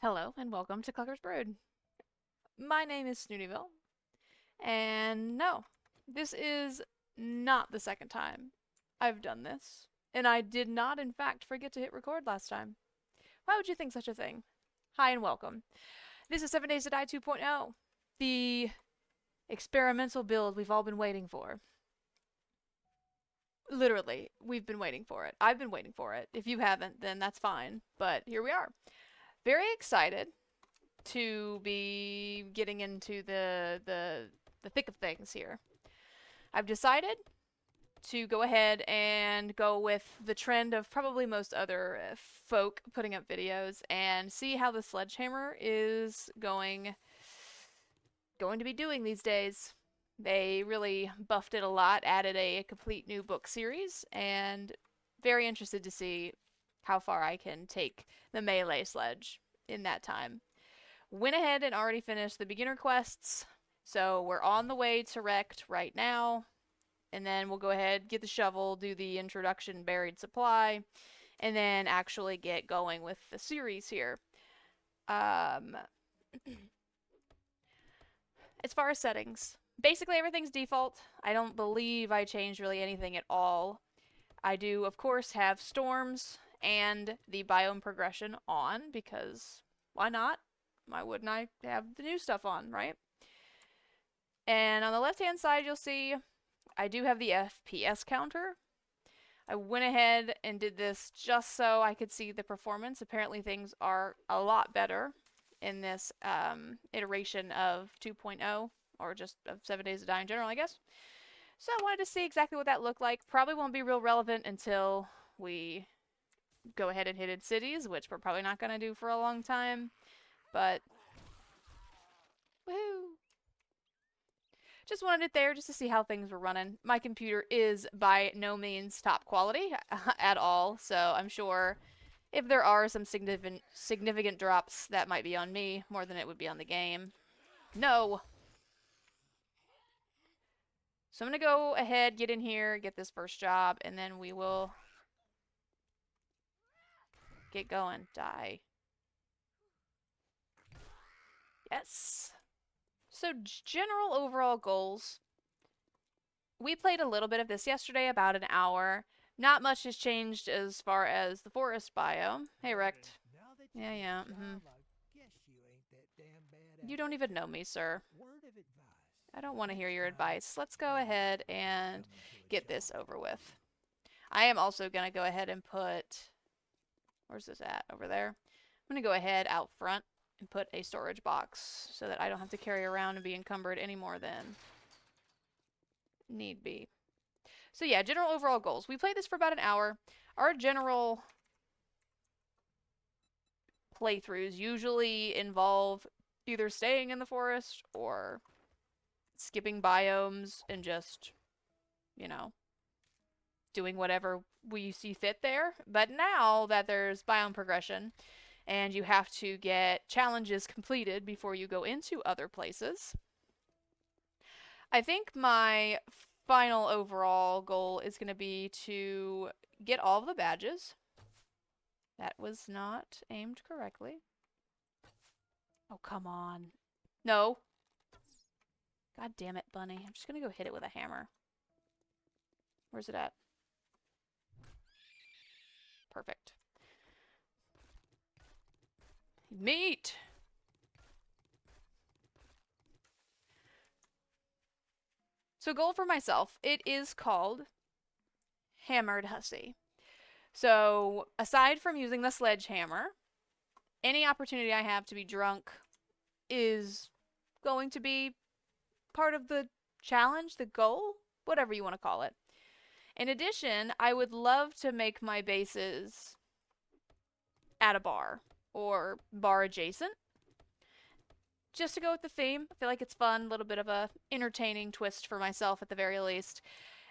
Hello and welcome to Clucker's Brood. My name is Snootyville, and no, this is not the second time I've done this, and I did not, in fact, forget to hit record last time. Why would you think such a thing? Hi and welcome. This is 7 Days to Die 2.0, the experimental build we've all been waiting for. Literally, we've been waiting for it. I've been waiting for it. If you haven't, then that's fine, but here we are. Very excited to be getting into the thick of things here. I've decided to go ahead and go with the trend of probably most other folk putting up videos and see how the sledgehammer is going to be doing these days. They really buffed it a lot, added a complete new book series, and very interested to see how far I can take the melee sledge in that time. Went ahead and already finished the beginner quests, so we're on the way to Wrecked right now, and then we'll go ahead, get the shovel, do the introduction buried supply, and then actually get going with the series here. Um, as far as settings, basically everything's default. I don't believe I changed really anything at all. I do, of course, have storms and the biome progression on because why not? Why wouldn't I have the new stuff on, right? And on the left hand side, you'll see I do have the FPS counter. I went ahead and did this just so I could see the performance. Apparently, things are a lot better in this iteration of 2.0, or just of 7 Days to Die in general, I guess. So I wanted to see exactly what that looked like. Probably won't be real relevant until we go ahead and hit in cities, which we're probably not going to do for a long time. But, woohoo! Just wanted it there just to see how things were running. My computer is by no means top quality at all, so I'm sure if there are some significant drops, that might be on me more than it would be on the game. No! So I'm going to go ahead, get in here, get this first job, and then we will get going. Die. Yes! So general overall goals. We played a little bit of this yesterday, about an hour. Not much has changed as far as the forest biome. Hey, Rect. Yeah, yeah. You don't even know me, sir. I don't want to hear your advice. Let's go ahead and get this over with. I am also going to go ahead and put... Where's this at? Over there. I'm going to go ahead out front and put a storage box so that I don't have to carry around and be encumbered any more than need be. So yeah, general overall goals. We played this for about an hour. Our general playthroughs usually involve either staying in the forest or skipping biomes and just, you know, doing whatever we see fit there. But now that there's biome progression and you have to get challenges completed before you go into other places, I think my final overall goal is going to be to get all of the badges. That was not aimed correctly. Oh, come on. No. God damn it, bunny. I'm just going to go hit it with a hammer. Where's it at? Perfect. Meat! So goal for myself, it is called Hammered Hussy. So aside from using the sledgehammer, any opportunity I have to be drunk is going to be part of the challenge, the goal, whatever you want to call it. In addition, I would love to make my bases at a bar or bar adjacent. Just to go with the theme. I feel like it's fun, a little bit of a entertaining twist for myself at the very least.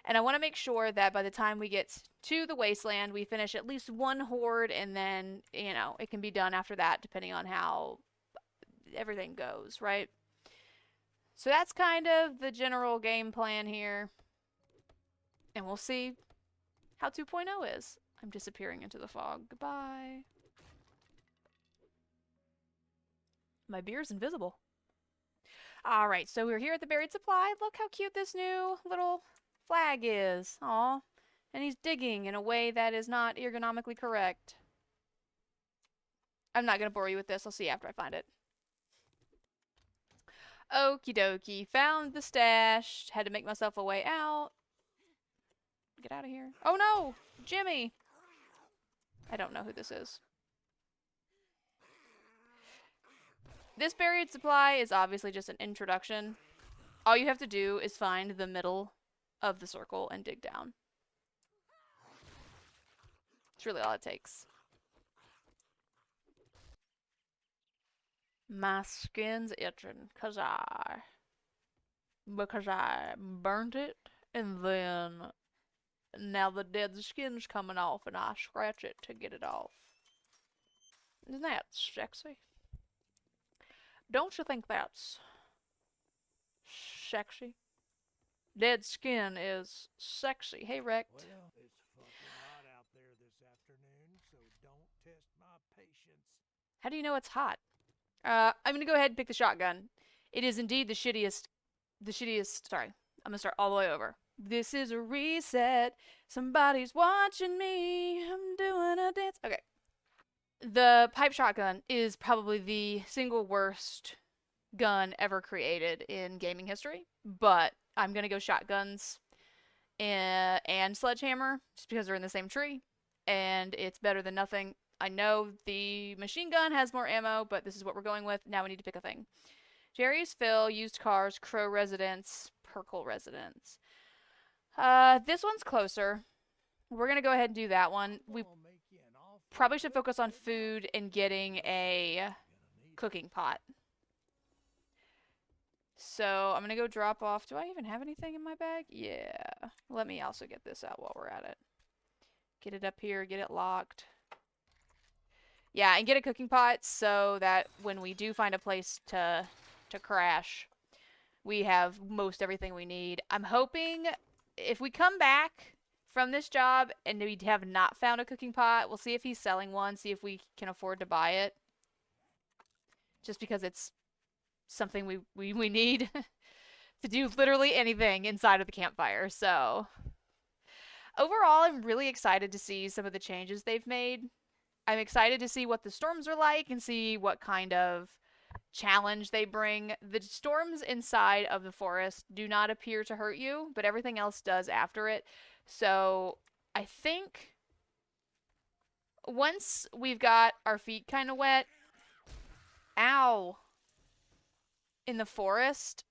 And I want to make sure that by the time we get to the wasteland, we finish at least one horde, and then, you know, it can be done after that, depending on how everything goes, right? So that's kind of the general game plan here. And we'll see how 2.0 is. I'm disappearing into the fog. Goodbye. My beer's invisible. Alright, so we're here at the buried supply. Look how cute this new little flag is. Aw. And he's digging in a way that is not ergonomically correct. I'm not gonna bore you with this. I'll see you after I find it. Okie dokie. Found the stash. Had to make myself a way out. Get out of here. Oh no! Jimmy! I don't know who this is. This buried supply is obviously just an introduction. All you have to do is find the middle of the circle and dig down. It's really all it takes. My skin's itching because I burnt it, and then now the dead skin's coming off and I scratch it to get it off. Isn't that sexy? Don't you think that's sexy? Dead skin is sexy. Hey, Rect. Well, it's fucking hot out there this afternoon, so don't test my patience. How do you know it's hot? I'm gonna go ahead and pick the shotgun. It is indeed the shittiest. Sorry, I'm gonna start all the way over. This is a reset. Somebody's watching me. I'm doing a dance. Okay. The pipe shotgun is probably the single worst gun ever created in gaming history, but I'm gonna go shotguns and sledgehammer just because they're in the same tree, and it's better than nothing. I know the machine gun has more ammo, but this is what we're going with. Now we need to pick a thing. Jerry's Fill, used cars, Crow Residence, Perkle Residence. This one's closer. We're gonna go ahead and do that one. We probably should focus on food and getting a cooking pot. So I'm gonna go drop off. Do I even have anything in my bag? Yeah. Let me also get this out while we're at it. Get it up here, get it locked. Yeah, and get a cooking pot so that when we do find a place to crash, we have most everything we need. I'm hoping if we come back from this job and we have not found a cooking pot, we'll see if he's selling one, see if we can afford to buy it. Just because it's something we need to do literally anything inside of the campfire. So overall, I'm really excited to see some of the changes they've made. I'm excited to see what the storms are like and see what kind of challenge they bring. The storms inside of the forest do not appear to hurt you, but everything else does after it. So I think once we've got our feet kind of wet, ow, in the forest,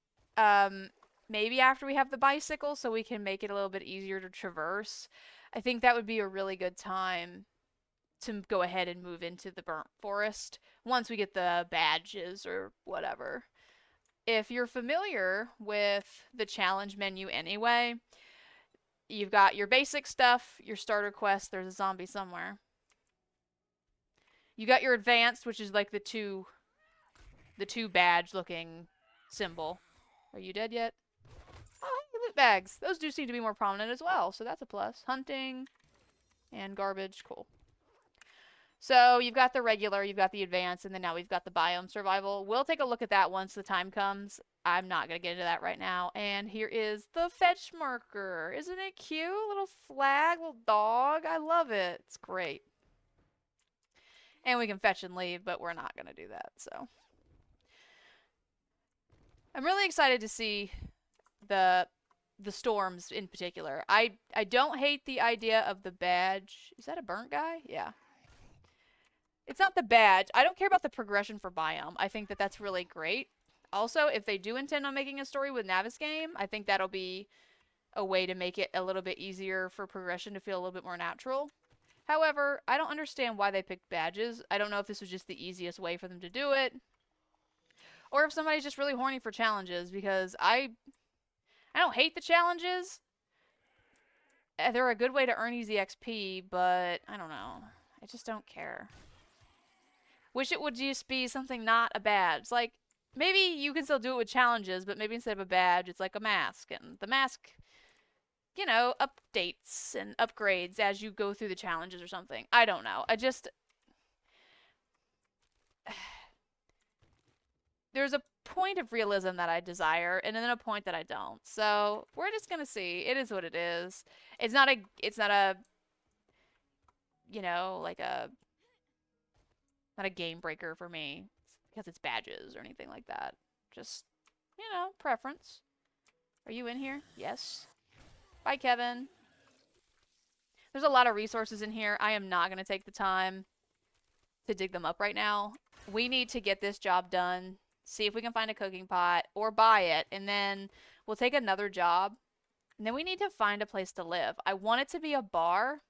maybe after we have the bicycle so we can make it a little bit easier to traverse, I think that would be a really good time to go ahead and move into the burnt forest once we get the badges or whatever. If you're familiar with the challenge menu anyway, you've got your basic stuff, your starter quest, there's a zombie somewhere. You got your advanced, which is like the two badge looking symbol. Are you dead yet? Oh, loot bags. Those do seem to be more prominent as well, so that's a plus. Hunting and garbage, cool. So you've got the regular, you've got the advanced, and then now we've got the biome survival. We'll take a look at that once the time comes. I'm not going to get into that right now. And here is the fetch marker. Isn't it cute? Little flag, little dog. I love it. It's great. And we can fetch and leave, but we're not going to do that, so. I'm really excited to see the storms in particular. I don't hate the idea of the badge. Is that a burnt guy? Yeah. It's not the badge. I don't care about the progression for biome. I think that that's really great. Also, if they do intend on making a story with Navisgame, I think that'll be a way to make it a little bit easier for progression to feel a little bit more natural. However, I don't understand why they picked badges. I don't know if this was just the easiest way for them to do it. Or if somebody's just really horny for challenges, because I don't hate the challenges. They're a good way to earn easy XP, but I don't know. I just don't care. Wish it would just be something not a badge. Like, maybe you can still do it with challenges, but maybe instead of a badge, it's like a mask. And the mask, you know, updates and upgrades as you go through the challenges or something. I don't know. there's a point of realism that I desire, and then a point that I don't. So we're just gonna see. It is what it is. It's not a like a not a game breaker for me because it's badges or anything like that. Just preference. Are you in here? Yes. Bye, Kevin. There's a lot of resources in here. I am not gonna take the time to dig them up right now. We need to get this job done, see if we can find a cooking pot or buy it, and then we'll take another job. And then we need to find a place to live. I want it to be a bar,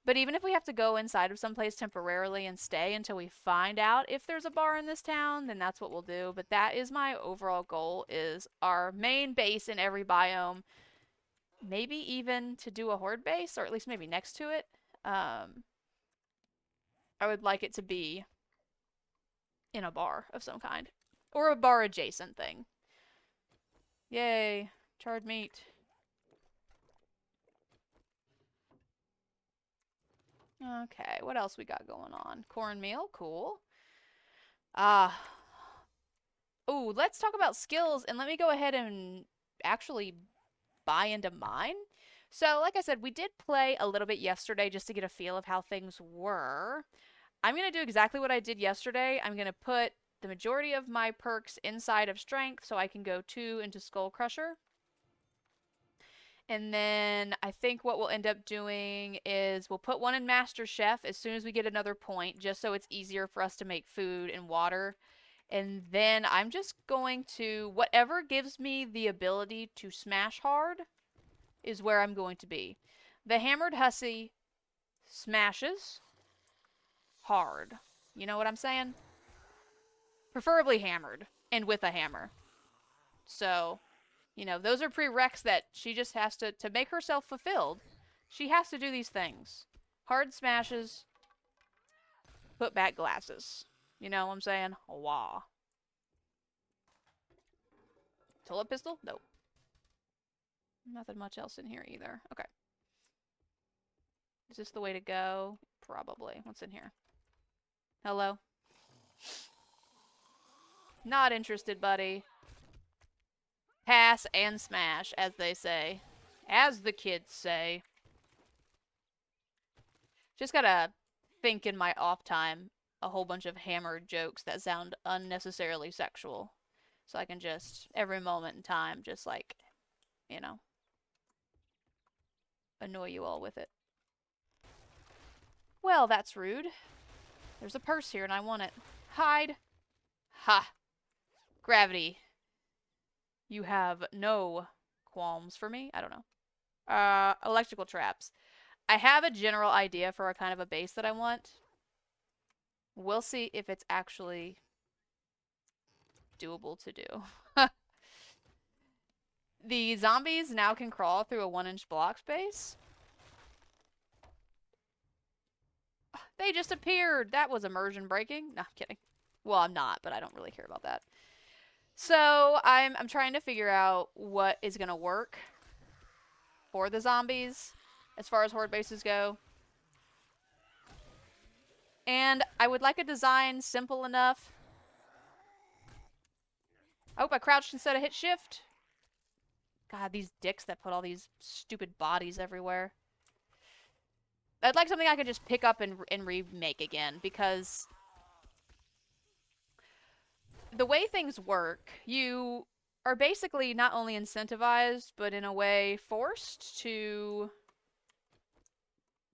but even if we have to go inside of some place temporarily and stay until we find out if there's a bar in this town, then that's what we'll do. But that is my overall goal, is our main base in every biome. Maybe even to do a horde base, or at least maybe next to it. I would like it to be in a bar of some kind. Or a bar adjacent thing. Yay. Charred meat. Okay, what else we got going on? Cornmeal, cool. Ah. Ooh, let's talk about skills, and let me go ahead and actually buy into mine. So, like I said, we did play a little bit yesterday just to get a feel of how things were. I'm going to do exactly what I did yesterday. I'm going to put the majority of my perks inside of strength so I can go 2 into Skull Crusher. And then I think what we'll end up doing is we'll put 1 in Master Chef as soon as we get another point, just so it's easier for us to make food and water. And then I'm just going to, whatever gives me the ability to smash hard is where I'm going to be. The Hammered Hussy smashes hard. You know what I'm saying? Preferably hammered and with a hammer. So, those are prereqs that she just has to make herself fulfilled. She has to do these things. Hard smashes, put back glasses. You know what I'm saying? Wah. Tulip pistol? Nope. Nothing much else in here either. Okay. Is this the way to go? Probably. What's in here? Hello? Not interested, buddy. Pass and smash, as they say. As the kids say. Just gotta think in my off time a whole bunch of hammered jokes that sound unnecessarily sexual. So I can just, every moment in time, just like, annoy you all with it. Well, that's rude. There's a purse here and I want it. Hide. Ha. Gravity. You have no qualms for me? I don't know. Electrical traps. I have a general idea for a kind of a base that I want. We'll see if it's actually doable to do. The zombies now can crawl through a 1-inch block space. They just appeared. That was immersion breaking. No, I'm kidding. Well, I'm not, but I don't really care about that. So I'm trying to figure out what is going to work for the zombies as far as horde bases go. And I would like a design simple enough. Oh, I crouched instead of hit shift. God, these dicks that put all these stupid bodies everywhere. I'd like something I could just pick up and remake again, because the way things work, you are basically not only incentivized, but in a way forced to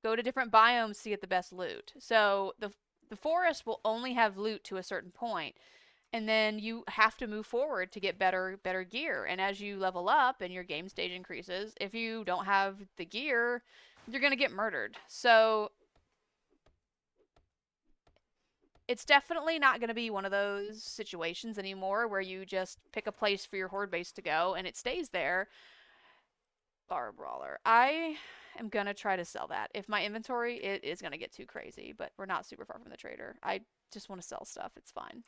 go to different biomes to get the best loot. So the forest will only have loot to a certain point, and then you have to move forward to get better gear. And as you level up and your game stage increases, if you don't have the gear, you're going to get murdered. So it's definitely not going to be one of those situations anymore where you just pick a place for your horde base to go and it stays there. Bar brawler. I am going to try to sell that. If my inventory, it is going to get too crazy, but we're not super far from the trader. I just want to sell stuff. It's fine.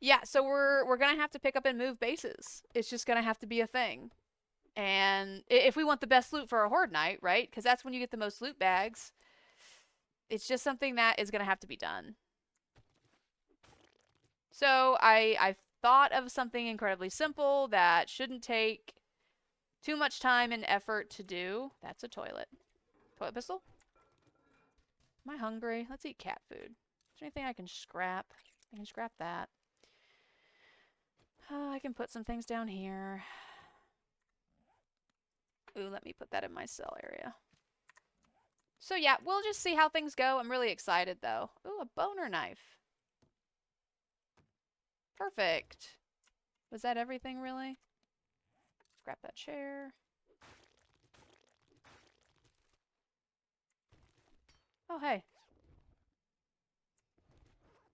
Yeah, so we're going to have to pick up and move bases. It's just going to have to be a thing. And if we want the best loot for a horde night, right? Because that's when you get the most loot bags. It's just something that is going to have to be done. So I've thought of something incredibly simple that shouldn't take too much time and effort to do. That's a toilet. Toilet pistol? Am I hungry? Let's eat cat food. Is there anything I can scrap? I can scrap that. I can put some things down here. Ooh, let me put that in my cell area. So yeah, we'll just see how things go. I'm really excited though. Ooh, a boner knife. Perfect. Was that everything really? Scrap that chair. Oh, hey.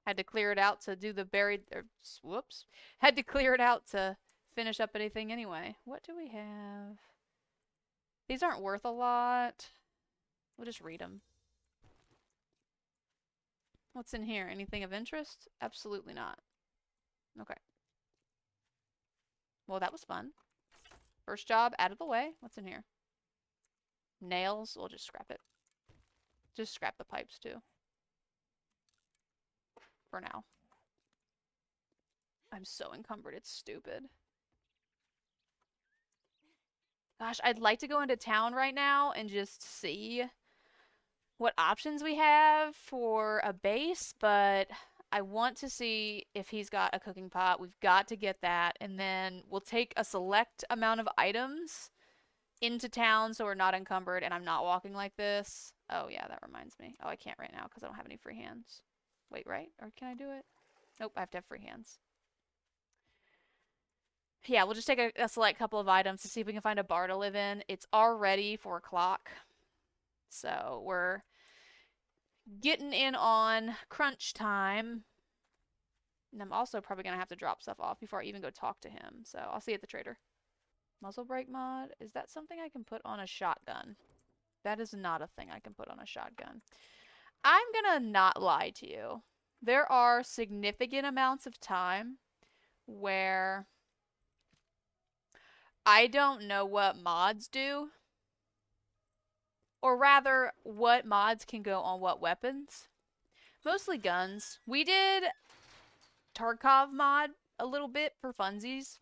Had to clear it out to do the buried... whoops. Had to clear it out to finish up anything anyway. What do we have? These aren't worth a lot. We'll just read them. What's in here? Anything of interest? Absolutely not. Okay. Well, that was fun. First job out of the way. What's in here? Nails. We'll just scrap it. Just scrap the pipes too. For now. I'm so encumbered. It's stupid. Gosh, I'd like to go into town right now and just see what options we have for a base, but I want to see if he's got a cooking pot. We've got to get that, and then we'll take a select amount of items into town so we're not encumbered and I'm not walking like this. Oh yeah, that reminds me. Oh, I can't right now because I don't have any free hands. Wait, right? Or can I do it? Nope, I have to have free hands. Yeah, we'll just take a select couple of items to see if we can find a bar to live in. It's already 4 o'clock. So we're getting in on crunch time. And I'm also probably going to have to drop stuff off before I even go talk to him. So I'll see you at the trader. Muzzle brake mod. Is that something I can put on a shotgun? That is not a thing I can put on a shotgun. I'm going to not lie to you. There are significant amounts of time where I don't know what mods do. Or rather, what mods can go on what weapons. Mostly guns. We did Tarkov mod a little bit for funsies.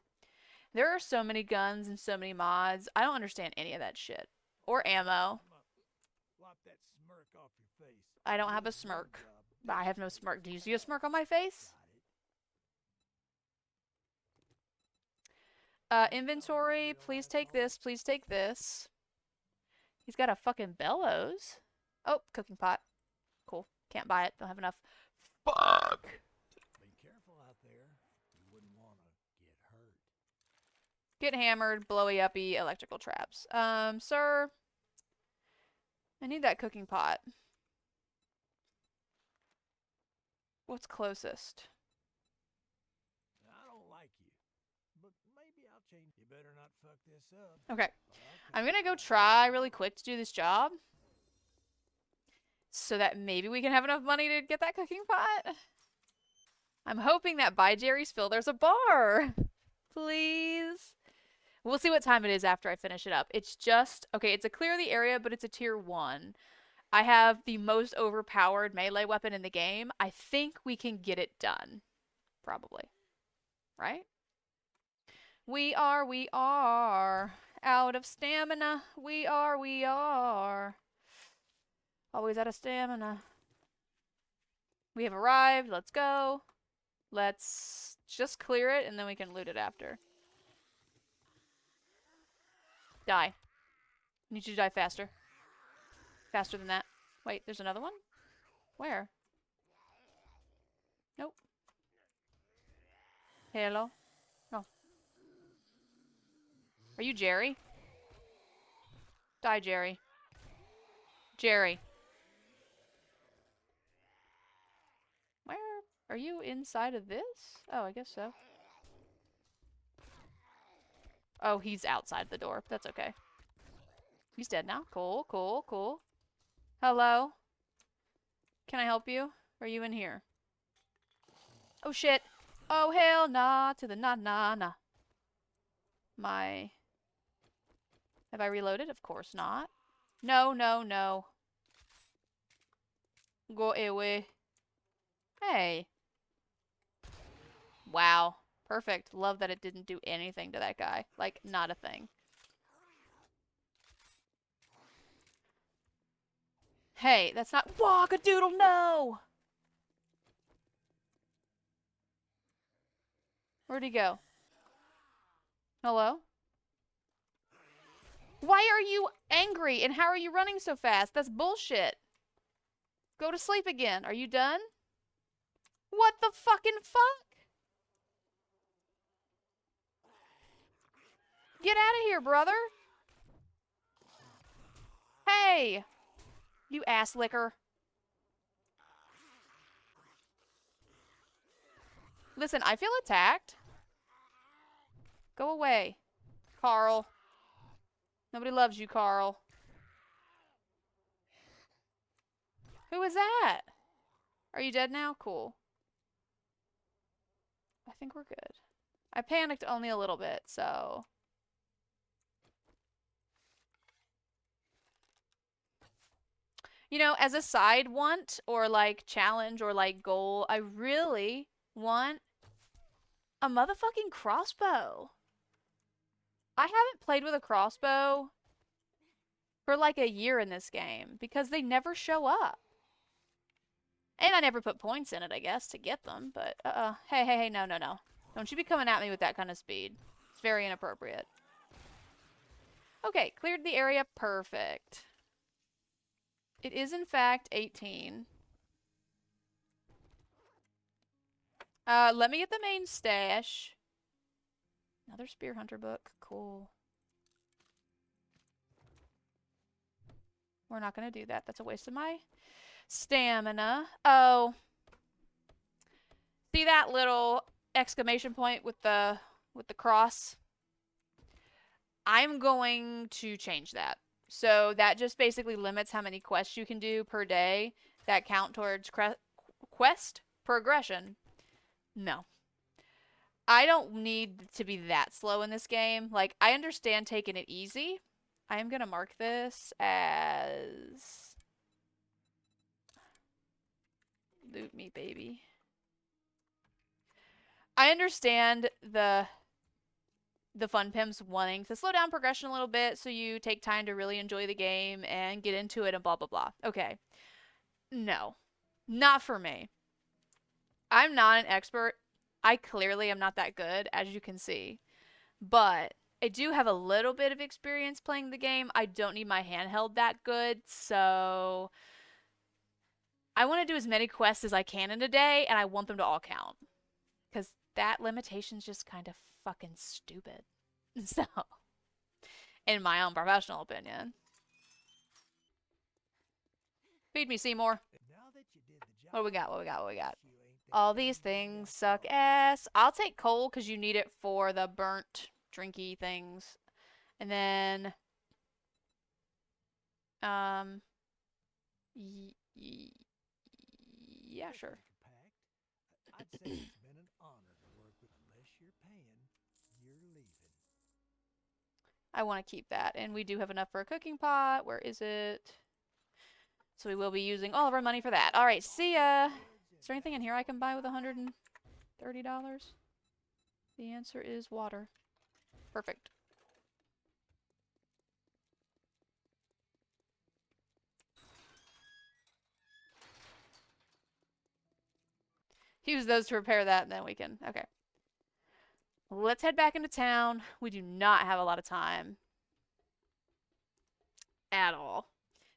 There are so many guns and so many mods. I don't understand any of that shit. Or ammo. I don't have a smirk. I have no smirk. Do you see a smirk on my face? Inventory. Please take this. Please take this. He's got a fucking bellows. Oh, cooking pot. Cool. Can't buy it. Don't have enough. Fuck! Be careful out there. You wouldn't want to get hurt. Get hammered, blowy uppy, electrical traps. Sir. I need that cooking pot. What's closest? I don't like you, but maybe I'll change. You better not fuck this up. Okay. I'm gonna go try really quick to do this job. So that maybe we can have enough money to get that cooking pot. I'm hoping that by Jerry's Fill there's a bar. Please. We'll see what time it is after I finish it up. It's just, okay, it's a clear the area, but it's a tier 1. I have the most overpowered melee weapon in the game. I think we can get it done. Probably. Right? We are out of stamina. We are. Always out of stamina. We have arrived. Let's go. Let's just clear it and then we can loot it after. Die. I need you to die faster. Faster than that. Wait, there's another one? Where? Nope. Hello? Oh. Are you Jerry? Die, Jerry. Jerry. Where? Are you inside of this? Oh, I guess so. Oh, he's outside the door. That's okay. He's dead now. Cool, cool, cool. Hello? Can I help you? Are you in here? Oh, shit. Oh, hell nah to the nah. My... Have I reloaded? Of course not. No. Go away. Hey. Wow. Perfect. Love that it didn't do anything to that guy. Like, not a thing. Hey, that's not Walkadoodle, no! Where'd he go? Hello? Why are you angry and how are you running so fast? That's bullshit. Go to sleep again. Are you done? What the fucking fuck? Get out of here, brother. Hey, you ass licker. Listen, I feel attacked. Go away, Carl. Nobody loves you, Carl. Who is that? Are you dead now? Cool. I think we're good. I panicked only a little bit, so... You know, as a side want, or like challenge, or like goal, I really want a motherfucking crossbow. I haven't played with a crossbow for like a year in this game because they never show up. And I never put points in it, I guess, to get them. But, hey, no, no, no. Don't you be coming at me with that kind of speed. It's very inappropriate. Okay, cleared the area. Perfect. It is, in fact, 18. Let me get the main stash. Another Spear Hunter book. Cool. We're not going to do that. That's a waste of my stamina. Oh. See that little exclamation point with the cross? I'm going to change that. So that just basically limits how many quests you can do per day that count towards quest progression. No. I don't need to be that slow in this game. Like, I understand taking it easy. I am going to mark this as... Loot me, baby. I understand the fun pimps wanting to slow down progression a little bit so you take time to really enjoy the game and get into it and blah, blah, blah. Okay. No. Not for me. I'm not an expert. I clearly am not that good, as you can see. But I do have a little bit of experience playing the game. I don't need my handheld that good, so I want to do as many quests as I can in a day, and I want them to all count. Because that limitation's just kind of fucking stupid. So, in my own professional opinion. Feed me, Seymour. What do we got? What we got? What we got? All these things suck ass. I'll take coal because you need it for the burnt, drinky things. And then, um, yeah, sure. I'd say it's been an honor to work with. Unless you're paying, you're leaving. I want to keep that. And we do have enough for a cooking pot. Where is it? So we will be using all of our money for that. All right, see ya. Is there anything in here I can buy with $130? The answer is water. Perfect. Use those to repair that, and then we can... Okay. Let's head back into town. We do not have a lot of time. At all.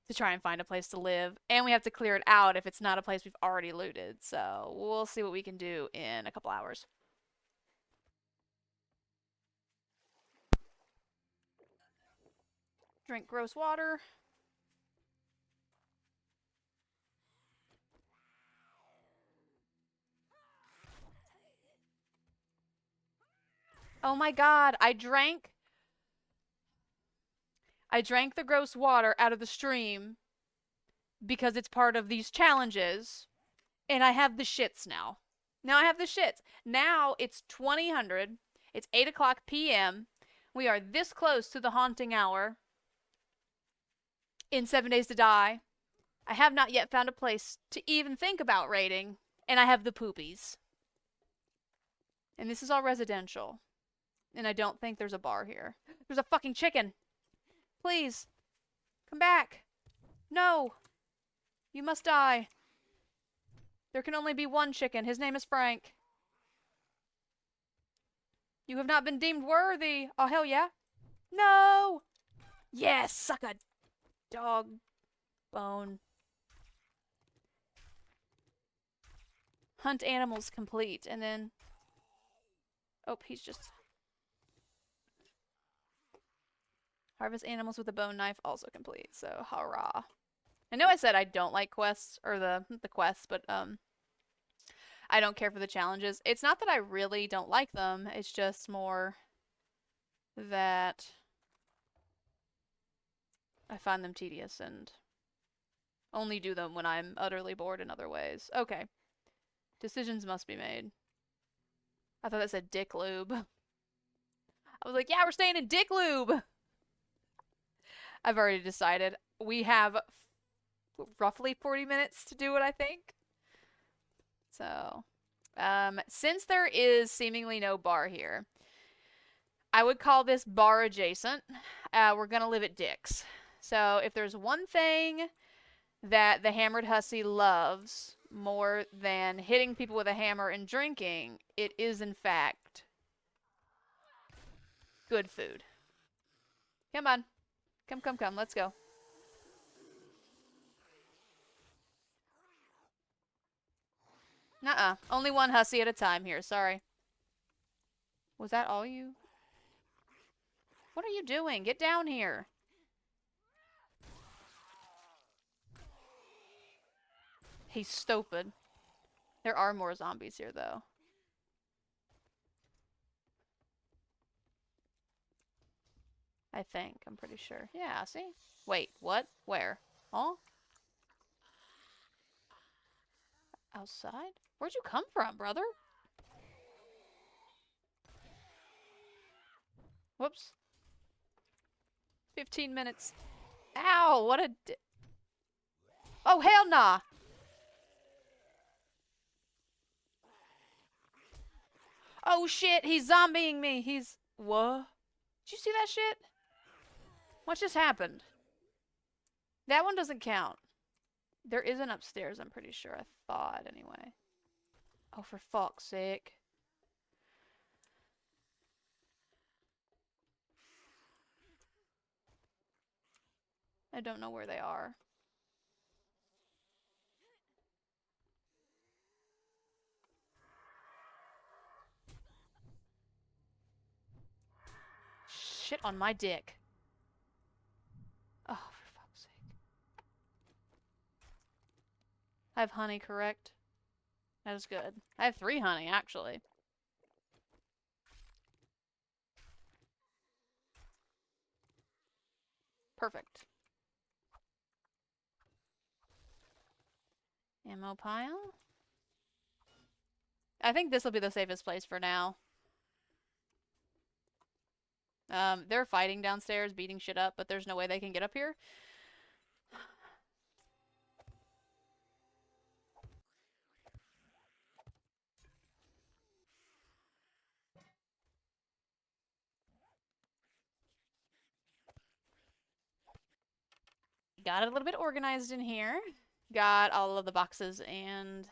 To try and find a place to live. And we have to clear it out if it's not a place we've already looted. So we'll see what we can do in a couple hours. Drink gross water. Oh my god, I drank the gross water out of the stream because it's part of these challenges, and I have the shits now. Now I have the shits. Now it's 2000. It's 8 o'clock p.m. We are this close to the haunting hour in 7 Days to Die. I have not yet found a place to even think about raiding, and I have the poopies. And this is all residential. And I don't think there's a bar here. There's a fucking chicken. Please. Come back. No. You must die. There can only be one chicken. His name is Frank. You have not been deemed worthy. Oh, hell yeah. No. Yes, suck a dog bone. Hunt animals complete. And then... Oh, he's just... Harvest animals with a bone knife also complete. So, hurrah. I know I said I don't like quests, or the quests, but I don't care for the challenges. It's not that I really don't like them, it's just more that I find them tedious and only do them when I'm utterly bored in other ways. Okay. Decisions must be made. I thought that said Dick Lube. I was like, yeah, we're staying in Dick Lube! I've already decided. We have roughly 40 minutes to do it, I think. So, since there is seemingly no bar here, I would call this bar adjacent. We're gonna live at Dick's. So, if there's one thing that the Hammered Hussy loves more than hitting people with a hammer and drinking, it is in fact good food. Come on. Come. Let's go. Nuh-uh. Only one hussy at a time here. Sorry. Was that all you? What are you doing? Get down here. He's stupid. There are more zombies here, though. I think. I'm pretty sure. Yeah, see? Wait, what? Where? Huh? Outside? Where'd you come from, brother? Whoops. 15 minutes. Ow, what a oh, hell nah! Oh shit, he's zombieing me. He's... What? Did you see that shit? What just happened? That one doesn't count. There is an upstairs, I'm pretty sure. I thought, anyway. Oh, for fuck's sake. I don't know where they are. Shit on my dick. Oh, for fuck's sake. I have honey, correct? That is good. I have 3 honey, actually. Perfect. Ammo pile? I think this will be the safest place for now. They're fighting downstairs, beating shit up, but there's no way they can get up here. Got it a little bit organized in here. Got all of the boxes and,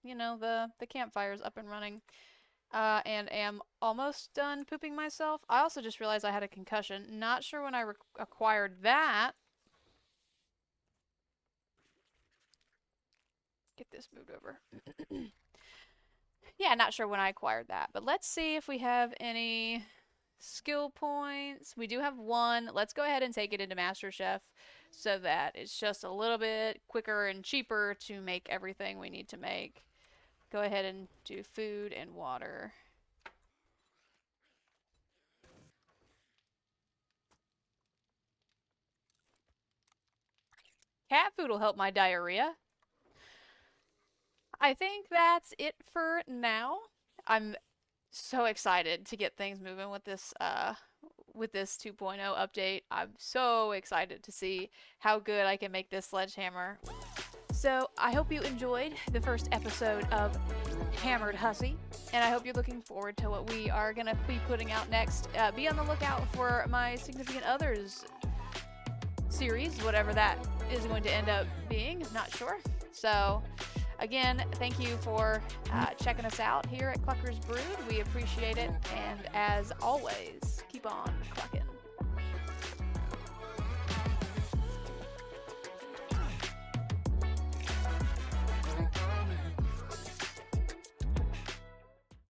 you know, the campfires up and running. And am almost done pooping myself. I also just realized I had a concussion. Not sure when I acquired that. Get this moved over. Yeah, not sure when I acquired that. But let's see if we have any skill points. We do have 1. Let's go ahead and take it into Master Chef so that it's just a little bit quicker and cheaper to make everything we need to make. Go ahead and do food and water. Cat food will help my diarrhea. I think that's it for now. I'm so excited to get things moving with this 2.0 update. I'm so excited to see how good I can make this sledgehammer. So I hope you enjoyed the first episode of Hammered Hussy. and I hope you're looking forward to what we are going to be putting out next. Be on the lookout for my significant others series, whatever that is going to end up being. Not sure. So, again, thank you for checking us out here at Clucker's Brood. We appreciate it, and as always, keep on